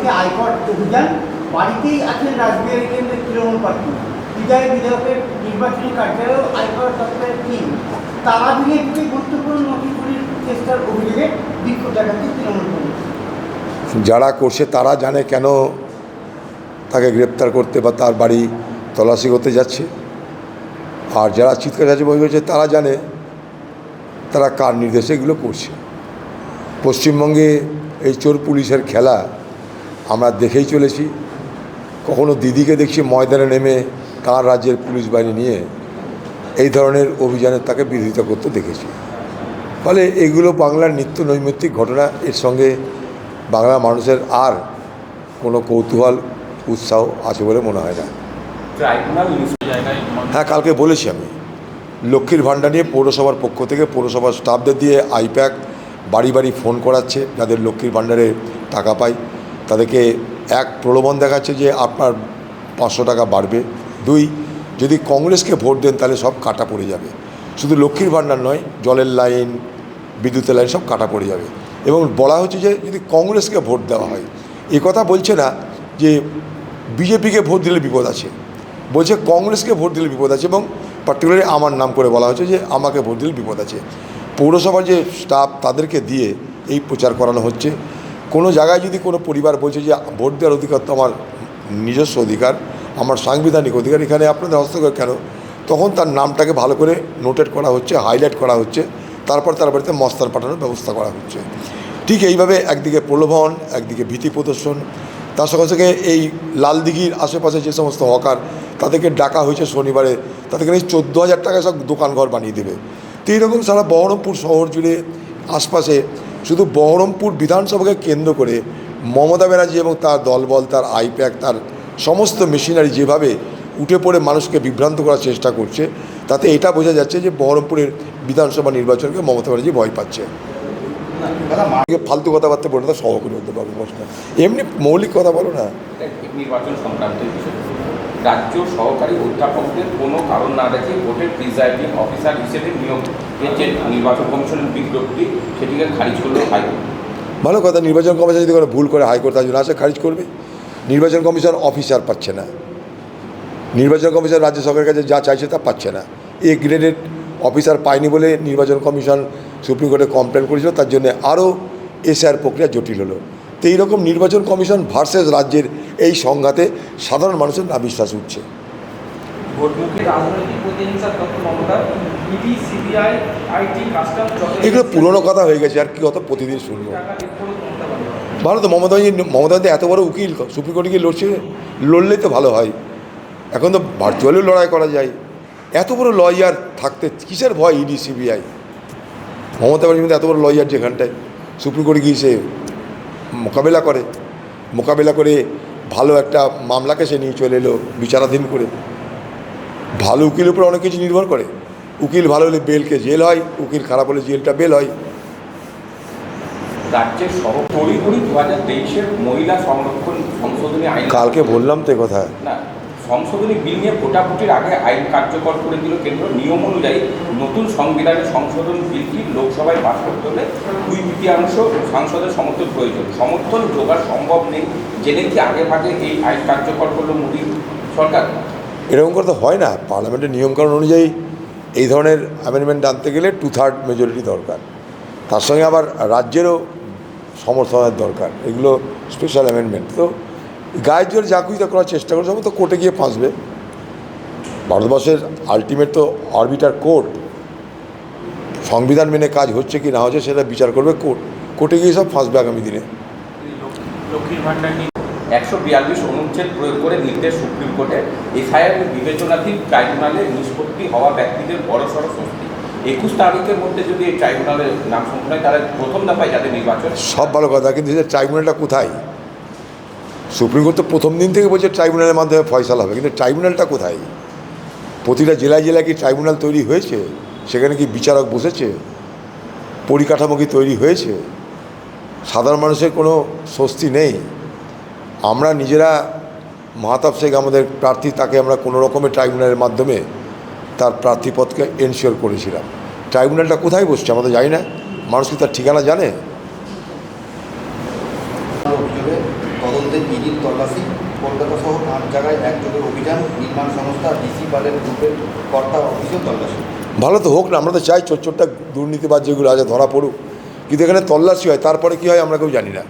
বাড়িতে আয়কর অভিযান, বাড়িতেই আছেন রাসবিহারী কেন্দ্রের তৃণমূল প্রার্থী বিধায়ক বিধায়কের নির্বাচনী কার্যালয় আয়কর দপ্তরের টিম তালা ভেঙে ঢুকে গুরুত্বপূর্ণ নথি চুরির চেষ্টার অভিযোগে বিক্ষোভ দেখাচ্ছে তৃণমূল কংগ্রেস। যারা করছে তারা জানে কেন তাকে গ্রেপ্তার করতে বা তার বাড়ি তল্লাশি করতে যাচ্ছে, আর যারা চিৎকার বই হয়েছে তারা জানে তারা কার নির্দেশে এগুলো করছে। পশ্চিমবঙ্গে এই চোর পুলিশের খেলা আমরা দেখেই চলেছি। কখনো দিদিকে দেখছি ময়দানে নেমে তার রাজ্যের পুলিশ বাহিনী নিয়ে এই ধরনের অভিযানে তাকে বিরোধিতা করতে দেখেছি। ফলে এগুলো বাংলার নিত্য নৈমিত্তিক ঘটনা। এর সঙ্গে বাংলা মানুষের আর কোনো কৌতূহল উৎসাহ আছে বলে মনে হয় না। হ্যাঁ, কালকে বলেছি আমি, লক্ষ্মীর ভাণ্ডার নিয়ে পৌরসভার পক্ষ থেকে পৌরসভার স্টাফদের দিয়ে আইপ্যাক বাড়ি বাড়ি ফোন করাচ্ছে, যাদের লক্ষ্মীর ভাণ্ডারে টাকা পায় তাদেরকে এক প্রলোভন দেখাচ্ছে যে আপনার 500 টাকা বাড়বে, 2 যদি কংগ্রেসকে ভোট দেন তাহলে সব কাটা পড়ে যাবে। শুধু লক্ষ্মীর ভাণ্ডার নয়, জলের লাইন, বিদ্যুতের লাইন সব কাটা পড়ে যাবে। এবং বলা হচ্ছে যে যদি কংগ্রেসকে ভোট দেওয়া হয়, এ কথা বলছে না যে বিজেপিকে ভোট দিলে বিপদ আছে, বলছে কংগ্রেসকে ভোট দিলে বিপদ আছে, এবং পার্টিকুলারলি আমার নাম করে বলা হচ্ছে যে আমাকে ভোট দিলে বিপদ আছে। পৌরসভার যে স্টাফ তাদেরকে দিয়ে এই প্রচার করানো হচ্ছে। কোনো জায়গায় যদি কোনো পরিবার বলছে যে ভোট দেওয়ার অধিকার তো আমার নিজস্ব অধিকার, আমার সাংবিধানিক অধিকার, এখানে আপনাদের হস্তক্ষেপ কেন, তখন তার নামটাকে ভালো করে নোটেট করা হচ্ছে, হাইলাইট করা হচ্ছে, তারপর তার বাড়িতে মস্তান পাঠানোর ব্যবস্থা করা হচ্ছে। ঠিক এইভাবে একদিকে প্রলোভন, একদিকে ভীতি প্রদর্শন, তার সঙ্গে সঙ্গে এই লালদিঘির আশেপাশে যে সমস্ত হকার তাদেরকে ডাকা হয়েছে শনিবারে, তাদেরকে 14,000 টাকায় সব দোকানঘর বানিয়ে দেবে। তো এইরকম সারা বহরমপুর শহর জুড়ে আশপাশে শুধু বহরমপুর বিধানসভাকে কেন্দ্র করে মমতা ব্যানার্জি এবং তার দলবল, তার আইপ্যাক, তার সমস্ত মেশিনারি যেভাবে উঠে পড়ে মানুষকে বিভ্রান্ত করার চেষ্টা করছে, তাতে এটা বোঝা যাচ্ছে যে বহরমপুরের বিধানসভা নির্বাচনকে মমতা ব্যানার্জি ভয় পাচ্ছে। ফালতু কথাবার্তা বলে না, সহকারী হতে পারবে প্রশ্ন, এমনি মৌলিক কথা বলো না। নির্বাচন সংক্রান্ত বিষয়, রাজ্য সহকারী অধ্যাপকদের কোনো কারণ না দেখে ভোটের প্রিজাইডিং অফিসার হিসেবে নিয়োগের যে নির্বাচন কমিশনের বিজ্ঞপ্তি সেটিকে খারিজ করলো হাইকোর্ট। ভালো কথা, নির্বাচন কমিশন যদি কোনো ভুল করে হাইকোর্ট তার জন্য আসে খারিজ করবে। নির্বাচন কমিশন অফিসার পাচ্ছে না, নির্বাচন কমিশন রাজ্য সরকারের কাছে যা চাইছে তা পাচ্ছে না। এ গ্রেডেড অফিসার পায়নি বলে নির্বাচন কমিশন সুপ্রিম কোর্টে কমপ্লেন করেছিল, তার জন্য আরও এসআর প্রক্রিয়া জটিল হলো। তো এইরকম নির্বাচন কমিশন ভার্সেস রাজ্যের এই সংঘাতে সাধারণ মানুষের না বিশ্বাস উঠছে। এগুলো পুরনো কথা হয়ে গেছে, আর কি অত প্রতিদিন শুনবো। ভালো তো, মমতা ব্যানার্জি এত বড় উকিল, সুপ্রিম কোর্টে গিয়ে লড়লেই তো ভালো হয়। এখন তো ভার্চুয়ালিও লড়াই করা যায়। এত বড় লয়ার থাকতে কিসের ভয় ইডি সিবিআই? মমতা ব্যানার্জির এত বড় লয়ার যেখানটায় সুপ্রিম কোর্টে গিয়ে সে মোকাবেলা করে ভালো একটা মামলাকে সে নিয়ে চলে এলো বিচারাধীন করে। ভালো উকিলের উপর অনেক কিছু নির্ভর করে। উকিল ভালো হলে বেলকে জেল হয়, উকিল খারাপ হলে জেলটা বেল হয়। রাজ্যের সহ তড়িঘড়ি 2023-এর মহিলা সংরক্ষণ সংশোধনী আইন, কালকে বললাম তো কথা না, সংশোধনী বিল নিয়ে ভোটাভুটির আগে আইন কার্যকর করে দিল কেন্দ্র। নিয়ম অনুযায়ী নতুন সংবিধানের সংশোধন বিলটি লোকসভায় পাস করতে হলে 2/3 সাংসদের সমর্থন প্রয়োজন। সমর্থন জোগাড় সম্ভব নেই জেনে কি আগে ভাগে এই আইন কার্যকর করলো মোদী সরকার? এরকম করে তো হয় না। পার্লামেন্টের নিয়মকানুন অনুযায়ী এই ধরনের অ্যামেন্ডমেন্ট আনতে গেলে 2/3 মেজরিটি দরকার, তার সঙ্গে আবার রাজ্যেরও সমর্থনের দরকার। এগুলো স্পেশাল অ্যামেন্ডমেন্ট। তো গায়ের জোরে যা খুঁজে করার চেষ্টা করে, সব তো কোর্টে গিয়ে ফাঁসবে। ভারতবর্ষের আলটিমেট তো আরবিটার কোর্ট। সংবিধান মেনে কাজ হচ্ছে কি না হচ্ছে সেটা বিচার করবে কোর্ট। কোর্টে গিয়ে সব ফাঁসবে আগামী দিনে। 142 অনুচ্ছেদ প্রয়োগ করে নির্দেশ সুপ্রিম কোর্টে। এফআইআর বিবেচনাধীন ট্রাইব্যুনালে নিষ্পত্তি হওয়া ব্যক্তিদের বড়সড় স্বস্তি। 21 তারিখের মধ্যে যদি এই ট্রাইব্যুনালের নাম সংশোধন হয় তাহলে প্রথম দফায় যাদের নির্বাচন। সব ভালো কথা, কিন্তু ট্রাইব্যুনালটা কোথায়? সুপ্রিম কোর্ট তো প্রথম দিন থেকে বলছে ট্রাইব্যুনালের মাধ্যমে ফয়সালা হবে, কিন্তু ট্রাইব্যুনালটা কোথায়? প্রতিটা জেলায় জেলায় কি ট্রাইব্যুনাল তৈরি হয়েছে? সেখানে কি বিচারক বসেছে? পরিকাঠামো কি তৈরি হয়েছে? সাধারণ মানুষের কোনো স্বস্তি নেই। আমরা নিজেরা মাহতাব শেখ আমাদের প্রার্থী, তাকে আমরা কোনো রকমের ট্রাইব্যুনালের মাধ্যমে তার প্রার্থীপদকে এনশিওর করেছিলাম। ট্রাইব্যুনালটা কোথায় বসছে আমরা তো জানি না। মানুষ কি তার ঠিকানা জানে? অভিযোগে তদন্ত রোধে ইডির তল্লাশি, কলকাতা সহ 5 জায়গায় একযোগে অভিযান, নির্মাণ সংস্থা ডিসি পালের গ্রুপের কর্তা অফিসেও তল্লাশি। ভালো তো হোক না, আমরা তো চাই চোরটা দুর্নীতিবাজ যেগুলো আছে ধরা পড়ুক, কিন্তু এখানে তল্লাশি হয়, তারপরে কী হয় আমরা কেউ জানি না।